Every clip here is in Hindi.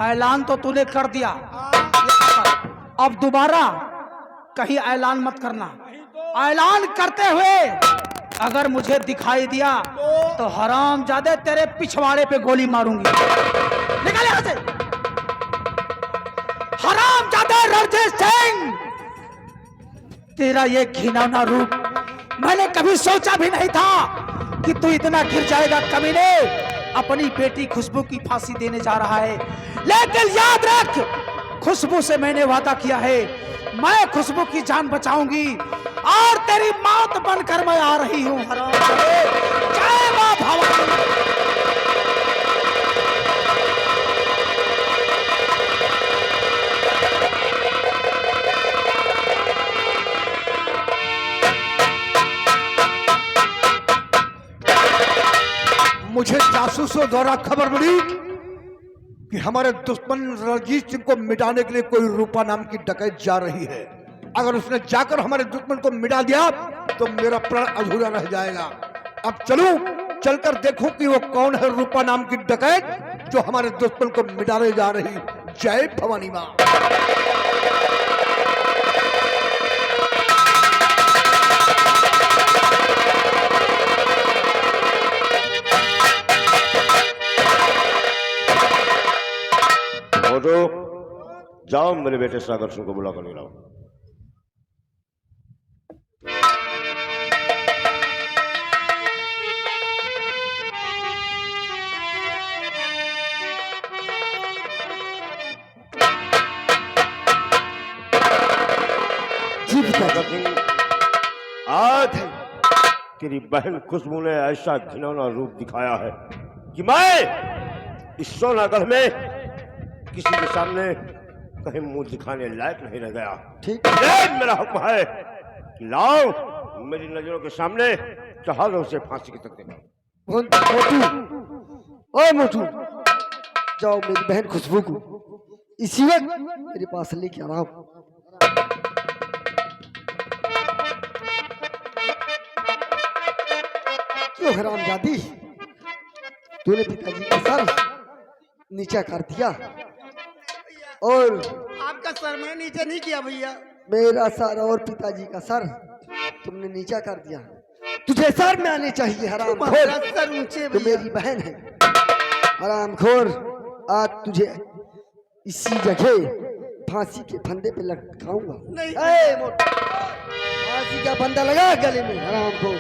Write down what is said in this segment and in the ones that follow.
ऐलान तो तूने कर दिया, अब दोबारा कहीं ऐलान मत करना। ऐलान करते हुए अगर मुझे दिखाई दिया तो हरामजादे तेरे पिछवाड़े पे गोली मारूंगी। निकल यहां से हरामजादे रणजीत सिंह। तेरा ये घिनौना रूप मैंने कभी सोचा भी नहीं था कि तू इतना गिर जाएगा। कमीने अपनी बेटी खुशबू की फांसी देने जा रहा है, लेकिन याद रख, खुशबू से मैंने वादा किया है, मैं खुशबू की जान बचाऊंगी और तेरी मौत बनकर मैं आ रही हूं। हरामजादे, जय मां भवानी। मुझे जासूसों द्वारा खबर मिली कि हमारे दुश्मन रणजीत सिंह को मिटाने के लिए कोई रूपा नाम की डकैत जा रही है। अगर उसने जाकर हमारे दुश्मन को मिटा दिया तो मेरा प्राण अधूरा रह जाएगा। अब चलूं, चलकर देखूं कि वो कौन है रूपा नाम की डकैत जो हमारे दुश्मन को मिटाने जा रही। जय भवानी मां। तो जाओ मेरे बेटे सागर सिंह को बुला कर ले लाओ। सागर सिंह, आज तेरी बहन खुशबू ने ऐसा घिनौना रूप दिखाया है कि मैं इस सोनागढ़ में किसी के सामने कहीं मुंह दिखाने लायक नहीं रह गया। ठीक है, मेरा हुक्म है कि लाओ मेरी नजरों के सामने चढ़ा दो उसे फांसी के तख्ते पर। मोटू, ओए मोटू, जाओ मेरी बहन खुशबू को इसी वक्त मेरे पास लेके आ रहा हूं। क्यों हरामजादी, तूने पिताजी का सर नीचा कर दिया और आपका सर मैंने नीचे नहीं किया भैया। मेरा सर और पिताजी का सर तुमने नीचा कर दिया। तुझे सर में आने चाहिए हरामखोर। सर ऊंचे तू मेरी बहन है हरामखोर। आज तुझे इसी जगह फांसी के फंदे पे लटकाऊंगा। नहीं। फांसी का फंदा लगा गले में हरामखोर।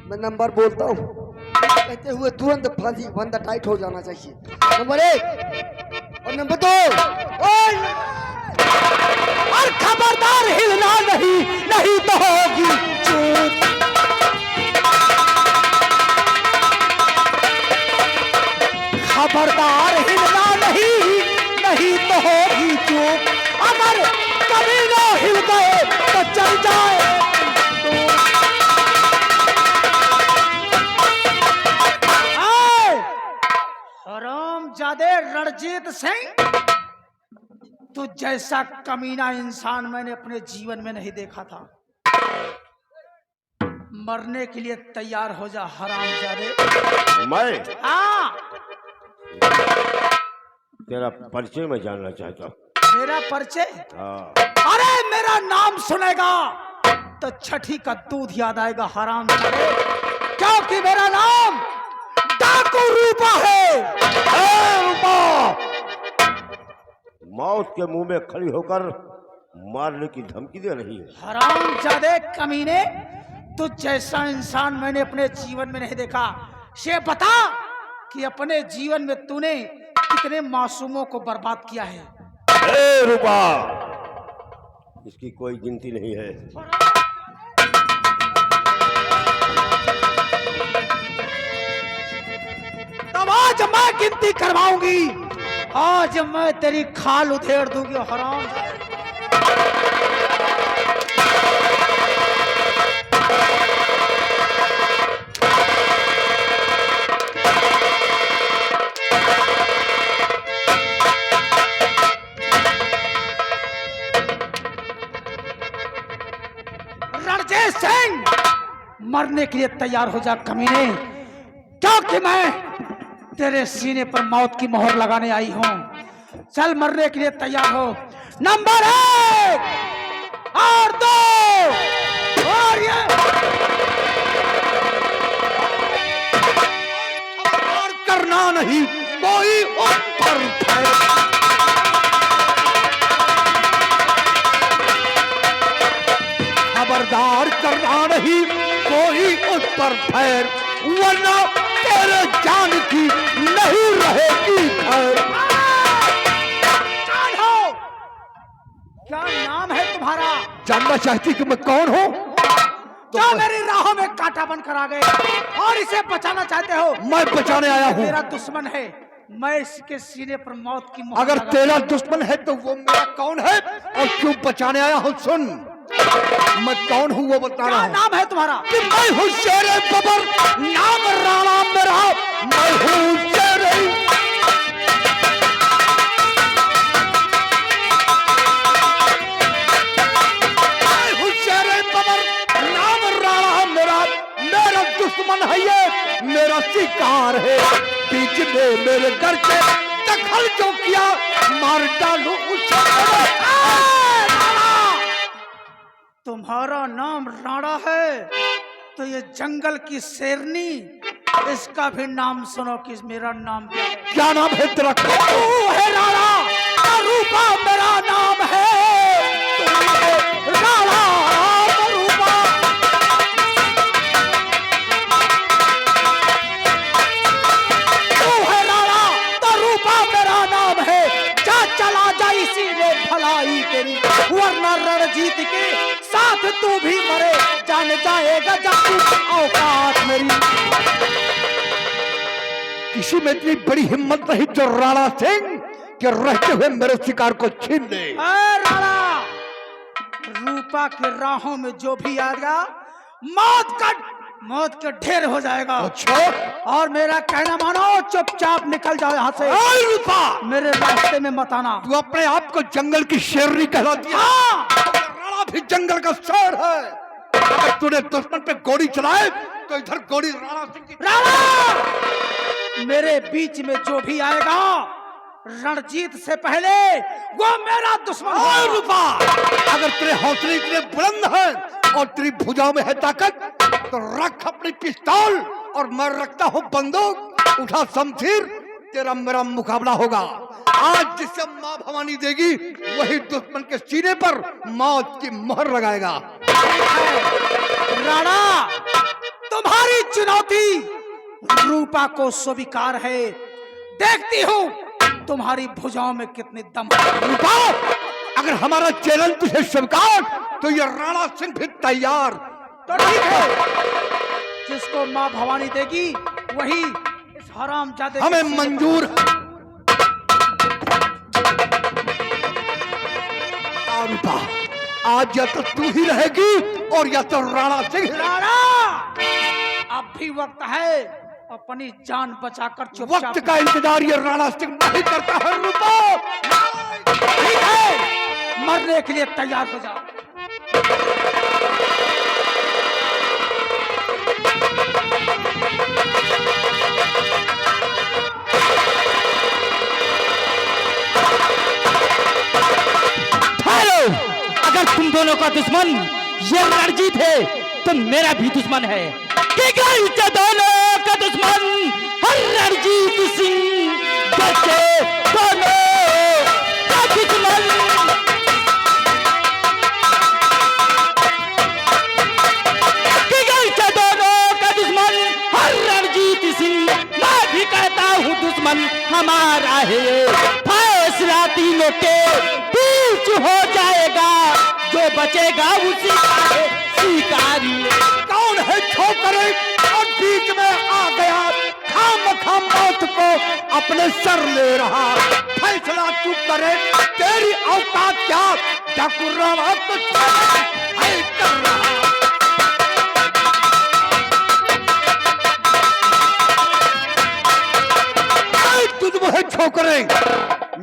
मैं नंबर बोलता हूँ, कहते हुए तुरंत फांसी फंदा टाइट हो जाना चाहिए। नंबर 1 और नंबर 2। और खबरदार हिलना नहीं, नहीं तो होगी चूक। खबरदार हिलना नहीं, नहीं तो होगी चूक। अगर कभी ना हिल गए तो चल जाए। हरामजादे रणजीत सिंह, तू जैसा कमीना इंसान मैंने अपने जीवन में नहीं देखा था। मरने के लिए तैयार हो जा हरामजादे। मैं हाँ, तेरा परिचय मैं जानना चाहता हूँ। मेरा परिचय? हाँ। अरे मेरा नाम सुनेगा तो छठी का दूध याद आएगा हरामजादे, क्योंकि मेरा नाम डाकू रूपा है। रूपा, मौत के मुंह में खड़ी होकर मारने की धमकी दे रही है। हरामजादे कमीने, तू जैसा इंसान मैंने अपने जीवन में नहीं देखा। ये बता कि अपने जीवन में तूने कितने मासूमों को बर्बाद किया है। ए रूपा, इसकी कोई गिनती नहीं है। तब आज मैं गिनती करवाऊंगी। आज मैं तेरी खाल उधेड़ दूंगी हराम। मरने के लिए तैयार हो जा कमीने, क्योंकि मैं तेरे सीने पर मौत की मोहर लगाने आई हूं। चल मरने के लिए तैयार हो। नंबर 1 और 2 और ये और करना नहीं कोई ऊपर खबरदार, करना नहीं कोई उस पर फैर, वरना तेरे जान की नहीं रहेगी खैर। कौन हो? क्या नाम है तुम्हारा? जानना चाहती कि मैं कौन हूँ? क्या मेरी राहों में कांटा बनकर आ गए और इसे बचाना चाहते हो? मैं बचाने आया हूँ। मेरा दुश्मन है, मैं इसके सीने पर मौत की मोहर अगर लगा- तेरा दुश्मन है तो वो मेरा कौन है और क्यों बचाने आया हूँ? सुन, मैं कौन हूँ वो बता रहा क्या हूँ। नाम है तुम्हारा? कि मैं हूँ शेरे बबर, नाम राणा मेरा, मैं हूँ शेरे। मैं हूँ शेरे बबर, नाम राणा मेरा, मेरा दुश्मन है ये, मेरा शिकार है। बीच में मेरे घर से दखल जो किया, मार डालू उसे। तुम्हारा नाम राणा है तो ये जंगल की शेरनी, इसका भी नाम सुनो कि मेरा नाम क्या है। क्या नाम है तेरा? तू है राणा, रूपा मेरा नाम है। तू है राणा रूपा। तू है राणा रूपा मेरा नाम है। जा चला जा इसी में भलाई तेरी, वरना रणजीत के साथ तू भी मरे जान जाएगा जब तू औकात मेरी। किसी में इतनी बड़ी हिम्मत नहीं जो राणा सिंह के रहते हुए मेरे शिकार को छीन ले। ए राणा, रूपा के राहों में जो भी आएगा मौत के ढेर हो जाएगा। अच्छा, और मेरा कहना मानो, चुपचाप निकल जाओ यहाँ से। रूपा, मेरे रास्ते में मत आना। तू अपने आप को जंगल की शेरनी कहलाती है। हाँ, राणा भी जंगल का शेर है। अगर तूने दुश्मन पे गोली चलाए तो इधर गोली राणा सिंह की। राणा, मेरे बीच में जो भी आएगा रणजीत से पहले वो मेरा दुश्मन है। रूपा, अगर तेरे हौसले इतने बुलंद हैं और तेरी भुजाओं में है ताकत, तो रख अपनी पिस्तौल और मैं रखता हूँ बंदूक। उठा शमशीर, तेरा मेरा मुकाबला होगा। आज जिसे माँ भवानी देगी वही दुश्मन के सीने पर मौत की मोहर लगाएगा। राणा, तुम्हारी चुनौती रूपा को स्वीकार है। देखती हूँ तुम्हारी भुजाओं में कितनी दम है। रूपा, अगर हमारा चैलेंज तुझे स्वीकार तो ये राणा सिंह भी तैयार। तो ठीक है, जिसको माँ भवानी देगी वही इस हरामजादे हमें मंजूर है। रूपा, आज या तो तू ही रहेगी और या तो राणा सिंह। राणा, अब भी वक्त है, अपनी जान बचाकर चुपचाप। वक्त का इंतजार ये राणा सिंह नहीं करता है। रूपा, ठीक है, मरने के लिए तैयार हो जाओ। हेलो, अगर तुम दोनों का दुश्मन ये रणजीत है तो मेरा भी दुश्मन है। ठीक है, इनके दोनों का दुश्मन हर रणजीत सिंह बचे दोनों का दुश्मन। ठीक है, इनके दोनों का दुश्मन हर रणजीत सिंह। मैं भी कहता हूँ दुश्मन हमारा है। फैसला तीनों के बीच हो जाएगा, जो बचेगा उसी का है शिकारी। कौन है छोकरे और बीच में आ गया, खामखा मौत को अपने सर ले रहा। फैसला तू करे, तेरी औकात क्या? डाकू राणा तो है कर रहा। तुझ वो छोकरे,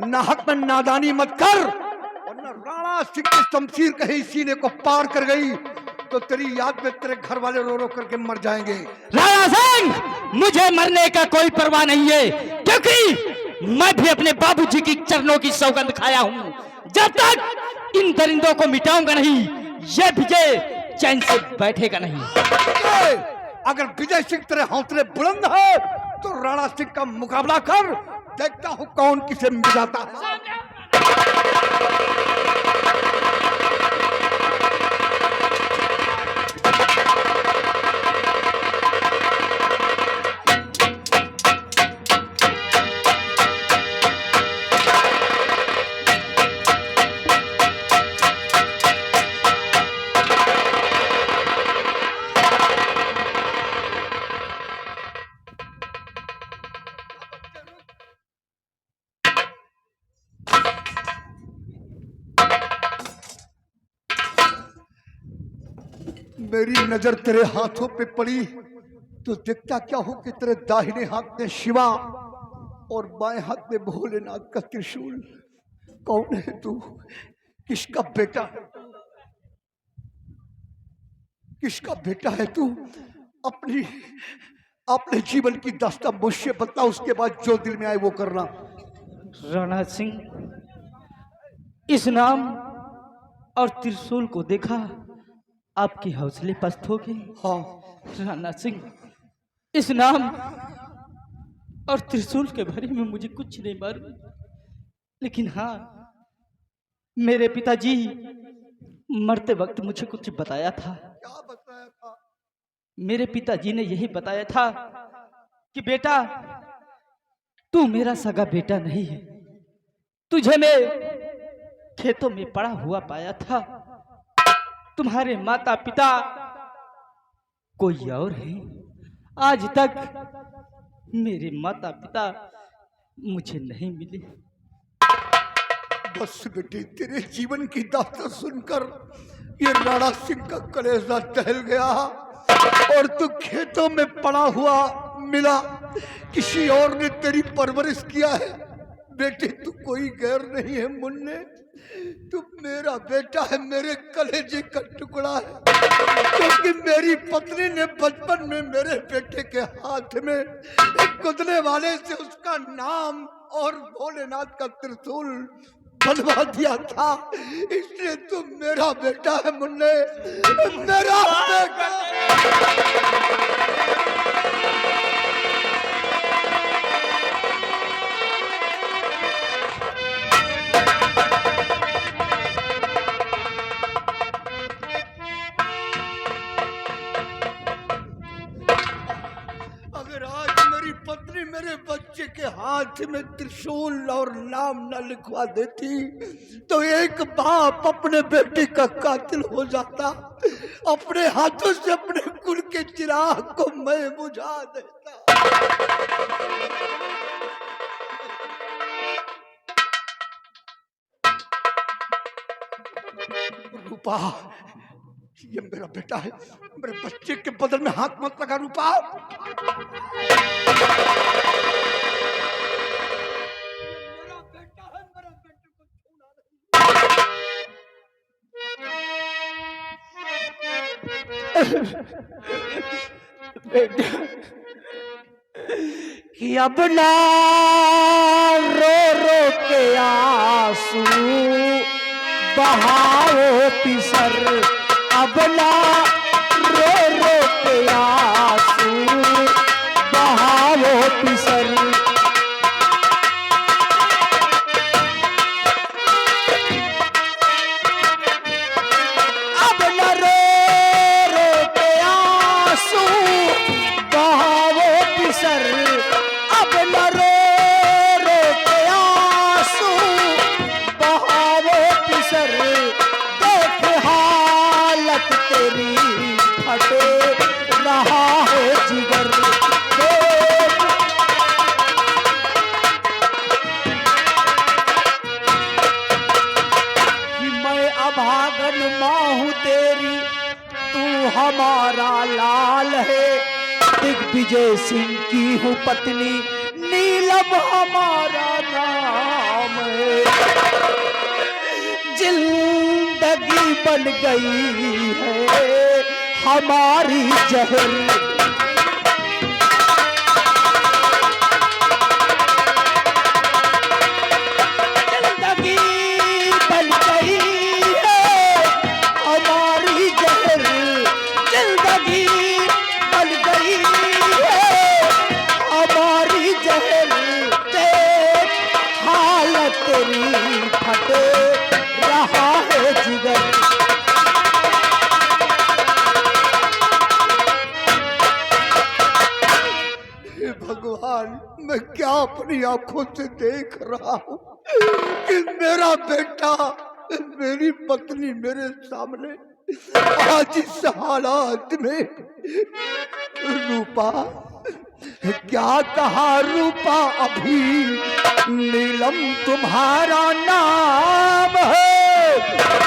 नाहक में नादानी मत कर, वरना राणा सिंह की शमशीर कहीं सीने को पार कर गई तो तेरी याद में तेरे घर वाले रो रो करके मर जाएंगे। राणा सिंह, मुझे मरने का कोई परवाह नहीं है, क्योंकि मैं भी अपने बाबूजी की चरणों की सौगंध खाया हूं। जब तक इन दरिंदों को मिटाऊंगा नहीं, यह विजय चैन से बैठेगा नहीं। अगर विजय सिंह तेरे हौसले बुलंद है तो राणा सिंह का मुकाबला कर, देखता हूं कौन किसे मिटाता है। मेरी नजर तेरे हाथों पे पड़ी तो देखता क्या हो कि तेरे दाहिने हाथ में शिवा और बाएं हाथ में भोलेनाथ का त्रिशूल। कौन है तू? किसका बेटा है? किसका बेटा है तू? अपने जीवन की दास्तां मुझसे बता, उसके बाद जो दिल में आए वो करना। राणा सिंह, इस नाम और त्रिशूल को देखा आपके हौसले पस्त हो गए। हाँ राणा सिंह, इस नाम और त्रिशूल के बारे में मुझे कुछ नहीं मालूम, लेकिन हाँ, मेरे पिताजी मरते वक्त मुझे कुछ बताया था। क्या बताया था? मेरे पिताजी ने यही बताया था कि बेटा, तू मेरा सगा बेटा नहीं है, तुझे मैं खेतों में पड़ा हुआ पाया था। तुम्हारे माता पिता कोई और है। आज तक मेरे माता पिता मुझे नहीं मिले। बस बेटी, तेरे जीवन की दास्तां सुनकर ये राणा सिंह का कलेजा दहल गया और तू खेतों में पड़ा हुआ मिला। किसी और ने तेरी परवरिश किया है। बेटी, तू कोई गैर नहीं है मुन्ने, तू मेरा बेटा है, मेरे कलेजे का टुकड़ा है। क्योंकि मेरी पत्नी ने बचपन में मेरे बेटे के हाथ में एक कुदने वाले से उसका नाम और भोलेनाथ का त्रिशूल बनवा दिया था। इसलिए तू मेरा बेटा है मुन्ने, मेरा बेटा। मेरे बच्चे के हाथ में त्रिशूल और नाम न लिखवा देती तो एक बाप अपने बेटे का कातिल हो जाता। अपने हाथों से अपने कुल के चिराग को मैं बुझा देता। रूपा, ये मेरा बेटा है, मेरे बच्चे के बदल में हाथ मत लगा रूपा। मेरा बेटा है, मेरे बेटे को छूना नहीं। बेटा कि अब ना रो रो के आंसू बहाओ पिसर, अब ना रो रो के आंसू बहाओ पिसर। अब न रो रो के आंसू बहाओ पिसर, अब न रो रो के आंसू बहाओ पिसर। देख हालत तेरी फटे रहा है जिगर, कि मैं अभागन माँ हूँ तेरी, तू हमारा लाल है। दिग्विजय सिंह की हूँ पत्नी, नीलम हमारा नाम है। जिंदगी बन गई है हमारी जहर। जिंदगी बन गई है हमारी जहर, जिंदगी बन गई है हमारी जहर। देख हालत तेरी फट रहा है जिगर। हे भगवान, मैं क्या अपनी आंखों से देख रहा हूँ कि मेरा बेटा, मेरी पत्नी मेरे सामने आज इस हालात में। रूपा, क्या कहा रूपा अभी, नीलम तुम्हारा नाम है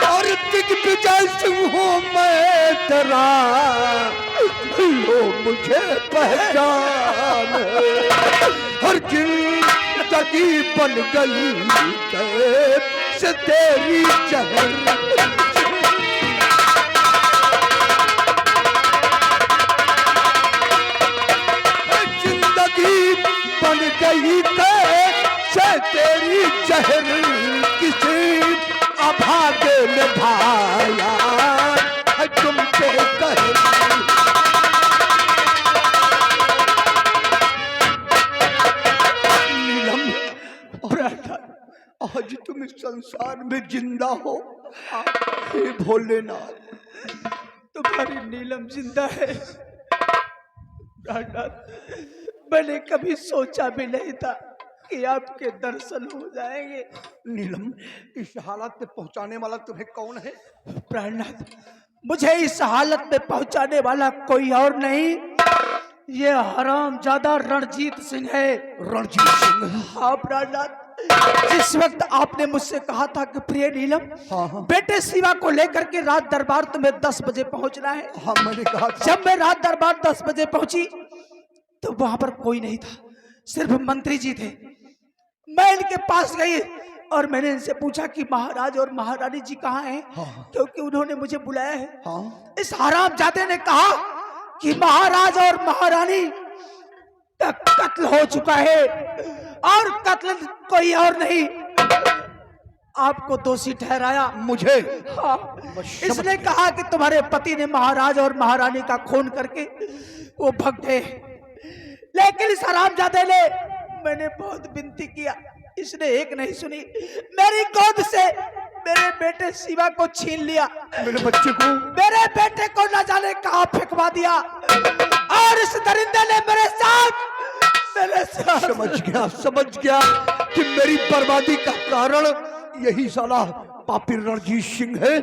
और दिग्विजय सिंह हूँ मैं तेरा, लो मुझे पहचान है। हर जिंदगी बन गई कैसे तेरी जहर। बन गई कैसे तेरी जहर, किसी अभागे में भाया है तुम पे कहर। नीलम, और आज तुम इस संसार में जिंदा हो। हे भोलेनाथ, तुम्हारी नीलम जिंदा है। मैंने कभी सोचा भी नहीं था कि आपके दर्शन हो जाएंगे। नीलम, इस हालत में पहुंचाने वाला तुम्हें कौन है? प्राणनाथ, मुझे इस हालत में पहुंचाने वाला कोई और नहीं, ये हरामजादा रणजीत सिंह है। रणजीत सिंह? हाँ प्राणनाथ, जिस वक्त आपने मुझसे कहा था कि प्रिय नीलम, हाँ। बेटे शिवा को लेकर के रात दरबार तुम्हें 10 बजे पहुंचना है। हाँ, मैंने कहा था। जब मैं रात दरबार 10 बजे पहुंची तो वहां पर कोई नहीं था, सिर्फ मंत्री जी थे। मैं इनके पास गई और मैंने इनसे पूछा कि महाराज और महारानी जी कहाँ हैं? हाँ। क्योंकि उन्होंने मुझे बुलाया है। हाँ। इस हरामजादे ने कहा कि महाराज और महारानी का कत्ल हो चुका है और कत्ल कोई और नहीं, आपको दोषी ठहराया। मुझे? हाँ। इसने कहा कि तुम्हारे पति ने महाराज और महारानी का खून करके वो भग गए, लेकिन इस हरामजादे ने, मैंने बहुत विनती किया, इसने एक नहीं सुनी। मेरी गोद से मेरे बेटे शिवा को छीन लिया, मेरे बच्चे को, मेरे बेटे को न जाने कहां फेंकवा दिया, और इस दरिंदे ने मेरे साथ समझ गया कि मेरी बर्बादी का कारण यही साला पापी रणजीत सिंह है।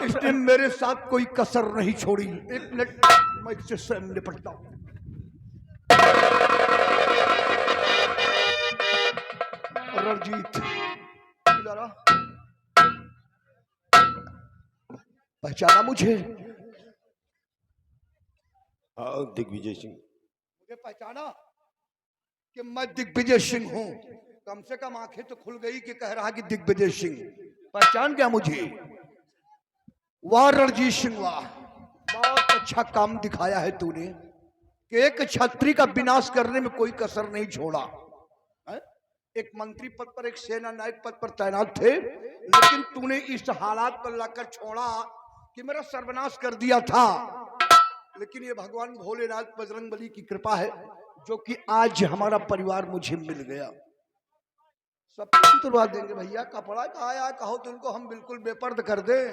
इसने मेरे साथ कोई कसर नहीं छोड़ी। एक मिनट, मैं इससे स्वयं निपटता हूं। रणजीत, पहचाना मुझे? हाँ, दिग्विजय सिंह। मुझे पहचाना कि मैं दिग्विजय सिंह हूं? कम से कम आंखें तो खुल गई कि कह रहा कि दिग्विजय सिंह। पहचान गया मुझे? वाह रणजीत सिंह वाह, बहुत अच्छा काम दिखाया है तूने कि एक छत्री का विनाश करने में कोई कसर नहीं छोड़ा। एक मंत्री पद पर, एक सेना नायक पद पर तैनात थे, लेकिन तूने इस हालात पर लाकर छोड़ा कि मेरा सर्वनाश कर दिया था। लेकिन ये भगवान भोलेनाथ बजरंगबली की कृपा है जो कि आज हमारा परिवार मुझे मिल गया। सब कुछ तुलवा देंगे भैया, कपड़ा कहा या कहो तो उनको हम बिल्कुल बेपर्द कर दें।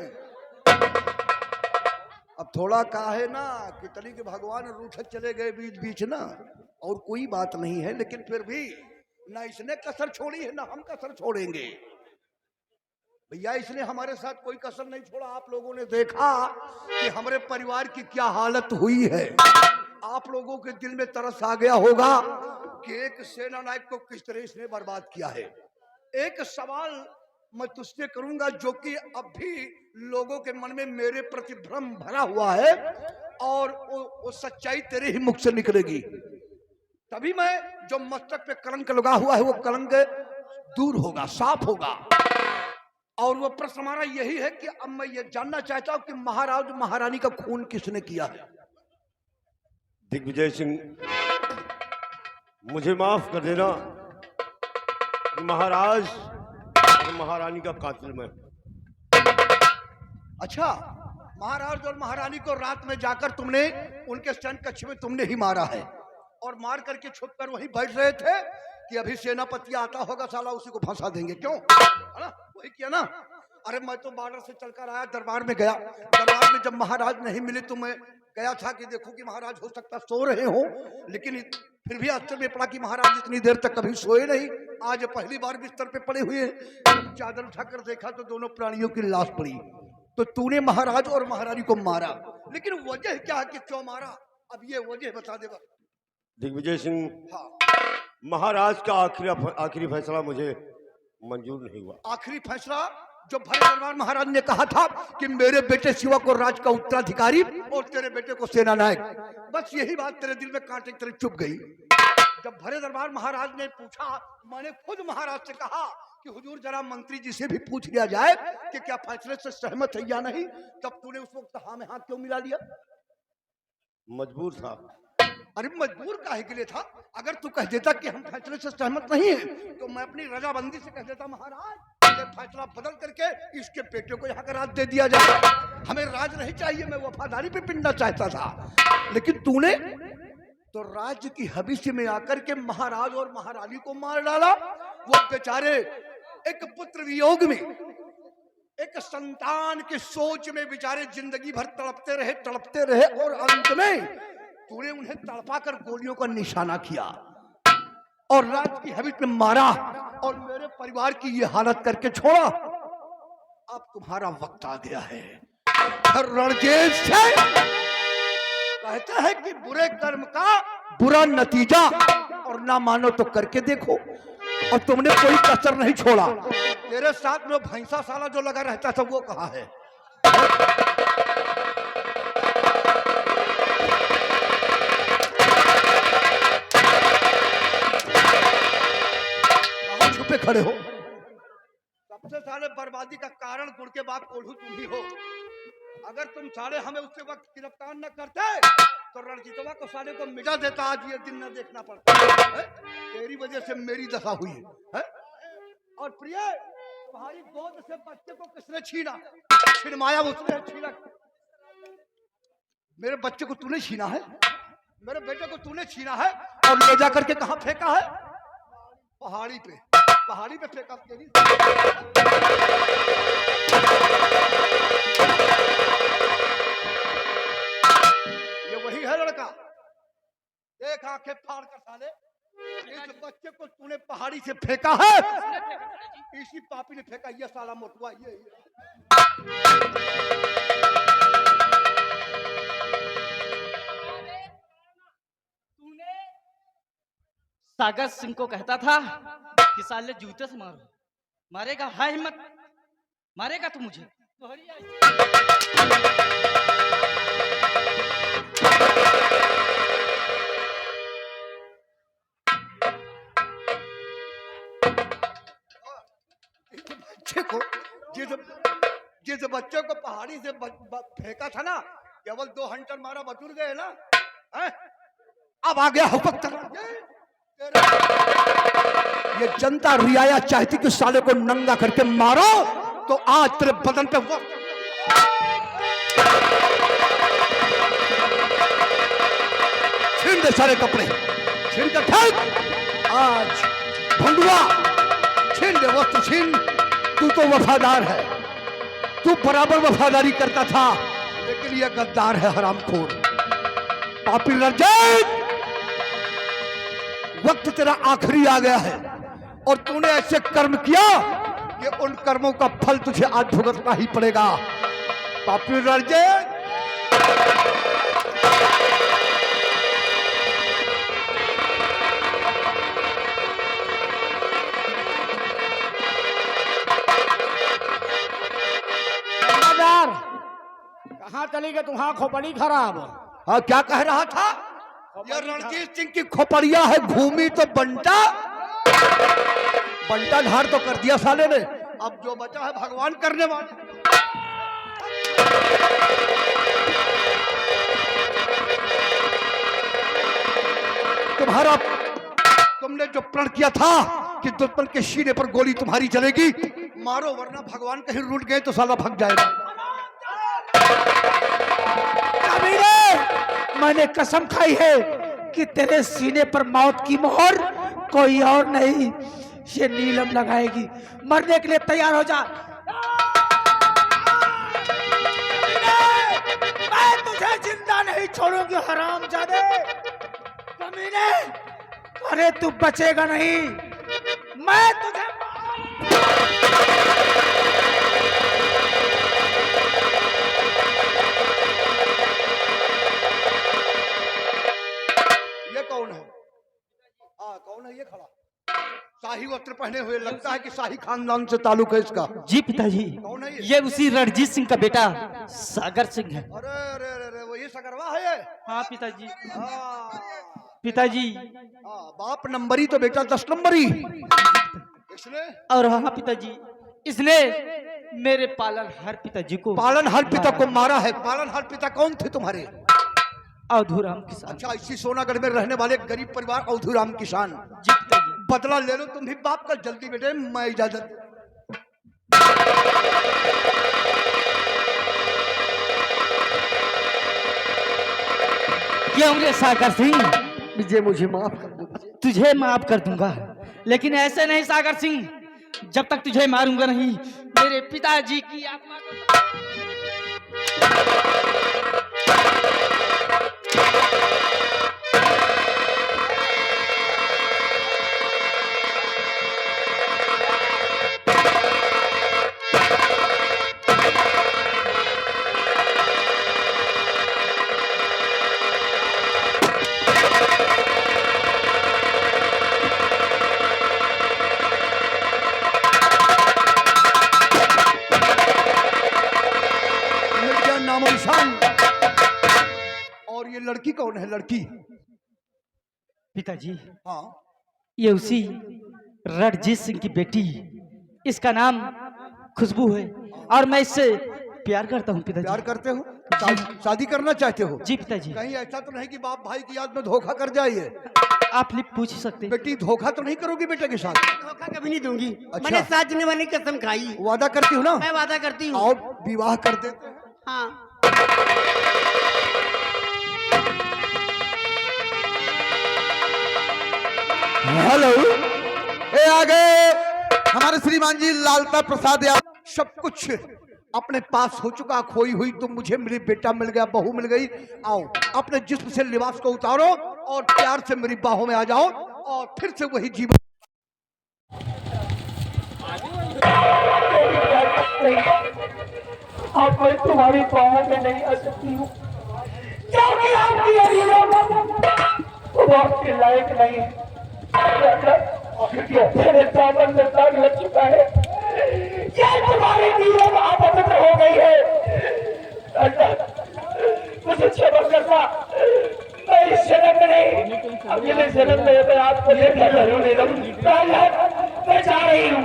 अब थोड़ा कहा है ना कि तली के भगवान रूठत चले गए बीच बीच ना, और कोई बात नहीं है, लेकिन फिर भी ना इसने कसर छोड़ी है ना हम कसर छोड़ेंगे। भैया इसने हमारे साथ कोई कसर नहीं छोड़ा। आप लोगों ने देखा कि हमारे परिवार की क्या हालत हुई है। आप लोगों के दिल में तरस आ गया होगा कि एक सेना नायक को किस तरह इसने बर्बाद किया है। एक सवाल मैं तुझसे करूंगा जो कि अब भी लोगों के मन में मेरे प्रति भ्रम भरा हुआ है, और वो सच्चाई तेरे ही मुख से निकलेगी। तभी मैं, जो मस्तक पे कलंक लगा हुआ है वो कलंक दूर होगा, साफ होगा। और वो प्रश्न हमारा यही है कि अब मैं ये जानना चाहता हूं कि महाराज महारानी का खून किसने किया है? दिग्विजय सिंह, मुझे माफ कर देना, महाराज और महारानी का कातिल मैं। अच्छा, महाराज और महारानी को रात में जाकर तुमने उनके शयन कक्ष में तुमने ही मारा है और मार करके छुप कर वहीं बैठ रहे थे कि अभी सेनापति आता होगा, साला उसी को फंसा देंगे, क्यों? है ना, वही किया ना? अरे मैं तो बॉर्डर से चलकर आया, दरबार में गया, दरबार में जब महाराज नहीं मिले तो मैं गया था कि देखो कि महाराज हो सकता सो रहे हो, लेकिन फिर भी आश्चर्य में पड़ा कि महाराज इतनी देर तक कभी सोए नहीं, आज पहली बार बिस्तर पे पड़े हुए हैं। चादर उठाकर देखा तो दोनों प्राणियों की लाश पड़ी। तो तूने महाराज और महारानी को मारा, लेकिन वजह क्या है कि क्यों मारा? अब ये वजह बता दे। दिग्विजय सिंह, हाँ, महाराज का आखिरी फैसला मुझे मंजूर नहीं हुआ। आखिरी फैसला जो भरे दरबार महाराज ने कहा था कि मेरे बेटे शिवा को राज का उत्तराधिकारी और तेरे बेटे को सेना नायक, बस यही बात तेरे दिल में कांटे की तरह चुभ गई। जब भरे दरबार महाराज ने पूछा, मैंने खुद महाराज से कहा कि हुजूर जरा मंत्री जी से भी पूछ लिया जाए कि क्या फैसले से सहमत है या नहीं, तब तूने उस वक्त हाँ में हाँ क्यों मिला लिया? मजबूर था। अरे मजबूर काहे के लिए था? अगर तू कह देता कि हम फैसले से सहमत नहीं है तो मैं अपनी रजाबंदी से कह देता, महाराज ये फैसला बदल करके इसके बेटे को यहाँ का राज दे दिया जाए, हमें राज नहीं चाहिए, मैं वफादारी पे पिनना चाहता था। लेकिन तूने तो राज्य की हबीसी में आकर के महाराज और महारानी को मार डाला। वो बेचारे एक पुत्र वियोग में, एक संतान की सोच में बेचारे जिंदगी भर तड़पते रहे और अंत में तूने उन्हें तड़पा कर गोलियों का निशाना किया और राज की हबीस में मारा और मेरे परिवार की ये हालत करके छोड़ा। अब तुम्हारा वक्त आ गया है। रणजीत सिंह कहता है कि बुरे कर्म का बुरा नतीजा, और ना मानो तो करके देखो, और तुमने कोई कसर नहीं छोड़ा। तेरे साथ में भैंसा साला जो लगा रहता था वो कहाँ है? कहाँ छुपे खड़े हो? सबसे साले बर्बादी का कारण गुड़ के बाप कोल्हू तुम ही हो। अगर तुम साले हमें उसके वक्त गिरफ्तार न करते तो रणजीतवा को साले को मिटा देता, आज ये दिन न देखना पड़ता है। तेरी वजह से मेरी दशा हुई है। और प्रिय, तुम्हारी गोद से बच्चे को किसने छीना? छिनमाया उसने छीना। मेरे बच्चे को तूने छीना है, मेरे बेटे को तूने छीना है और ले जाकर के कहां फेंका है? पहाड़ी पे, पहाड़ी पे फेंका। तेरी ये वही है लड़का, देख आंखें फाड़ कर साले, इस बच्चे को तूने पहाड़ी से फेंका है, इसी पापी ने फेंका। ये साला मोटुआ, ये तूने सागर सिंह को कहता था कि साले जूते से मारो, मारेगा? है हिम्मत? मारेगा तू मुझे? बच्चे को जिस बच्चे को पहाड़ी से फेंका था ना, केवल 2 हंटर मारा बटुर गए ना है? अब आ गया वक्त। ये जनता रियाया चाहती कि साले को नंगा करके मारो, तो आज तेरे बदन पे वो छीन दे सारे कपड़े, छीन कर फेंक। आज भंडुआ छीन दे वस्त्र, छीन। तू तो वफादार है, तू बराबर वफादारी करता था, लेकिन ये गद्दार है, हरामखोर, पापी रणजीत। वक्त तेरा आखिरी आ गया है और तूने ऐसे कर्म किया कि उन कर्मों का फल तुझे आज भुगतना ही पड़ेगा, पापी रणजीत। कहाँ चली गई तुम्हारा खोपड़ी खराब? हाँ, क्या कह रहा था? यह रणजीत सिंह की खोपड़िया है, घूमी तो बंटा ढार तो कर दिया साले ने। अब जो बचा है भगवान करने वाले। तुमने जो प्रण किया था कि दुश्मन के सीने पर गोली तुम्हारी चलेगी, मारो वरना भगवान कहीं रूठ गए तो साला भाग जाएगा। कबीरे, मैंने कसम खाई है कि तेरे सीने पर मौत की मोहर कोई और नहीं, ये नीलम लगाएगी। मरने के लिए तैयार हो जा। मैं तुझे जिंदा नहीं छोड़ूंगी हरामजादे। कमीने, अरे तू बचेगा नहीं, मैं तुझे ये कौन है? कौन है ये खड़ा? शाही वस्त्र पहने हुए, लगता है कि शाही खानदान से ताल्लुक है इसका। जी पिताजी, कौन है ये उसी रणजीत सिंह का बेटा सागर सिंह है। अरे अरे अरे अरे, वही सगरवा है ये? हाँ पिताजी। हाँ, पिताजी बाप नंबरी तो बेटा 10 नंबरी। इसने और हाँ पिताजी, इसने मेरे पालनहार पिताजी को पालनहार पिता को मारा है। पालनहार पिता कौन थे तुम्हारे? अवधूराम किसान। अच्छा, इसी सोनागढ़ में रहने वाले गरीब परिवार अवधूराम किसान। जी पिताजी। बदला ले लो तुम भी बाप का। जल्दी बेटे, मैं इजाजत। क्यों रे सागर सिंह, विजय मुझे माफ कर दो विजय। तुझे माफ कर दूंगा, लेकिन ऐसे नहीं सागर सिंह। जब तक तुझे मारूंगा नहीं, मेरे पिताजी की आत्मा को। और ये लड़की कौन है? लड़की? पिताजी, हाँ, ये उसी रणजीत सिंह की बेटी, इसका नाम खुशबू है और मैं इससे प्यार करता हूँ पिताजी। प्यार करते हो? शादी करना चाहते हो? जी पिताजी। कहीं ऐसा तो नहीं कि बाप भाई की याद में धोखा कर जाइए? आप पूछ सकते हैं। बेटी, धोखा तो नहीं करोगी बेटे के साथ? धोखा कभी नहीं दूंगी। अच्छा। मैंने साथ वाली कसम खाई। वादा करती हूँ ना? मैं वादा करती हूँ। और विवाह कर देते हैं। हाँ। हेलो, ए आगे हमारे श्रीमान जी लालता प्रसाद यादव। सब कुछ अपने पास हो चुका, खोई हुई तो मुझे मेरी बेटा मिल गया, बहू मिल गई। आओ, अपने जिस्म से लिबास को उतारो और प्यार से मेरी बाहों में आ जाओ और फिर से वही जीवन। अब मैं तुम्हारी बाहों में नहीं आ सकती हूँ, क्योंकि आपकी आपके लायक नहीं है। मेरे दामन में दाग लग चुका है, ये तुम्हारी जीवन अपवित्र हो गई है। मुझे क्षमा करना, मैं इस जन्म में नहीं, अगले जन्म में मैं आपको लेकर मैं जा रही हूँ।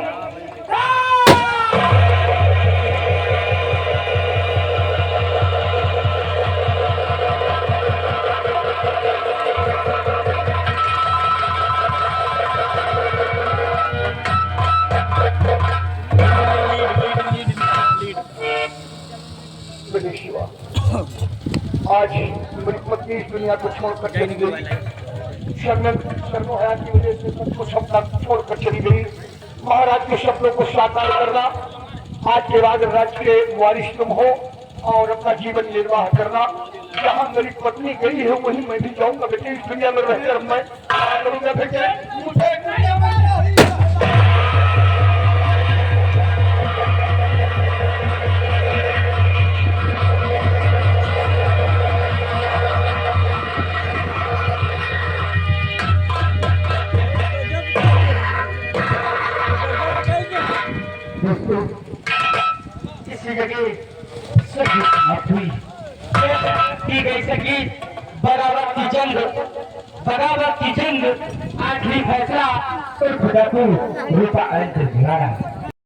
आज मेरी पत्नी इस दुनिया को छोड़कर चली गई। शर्मोहया की वजह से सब कुछ अपना छोड़कर चली गई। महाराज के सपनों को साकार करना, आज के बाद राज्य के वारिस तुम हो और अपना जीवन निर्वाह करना। जहाँ मेरी पत्नी गई है वहीं मैं भी जाऊंगा बेटे। इस दुनिया में रहकर मैं करूंगा बेटे। मुझे इसी जगह सगी मौत हुई की गई। सगी बराबर की जंग, बराबर की जंग, आखिरी फैसला रूपा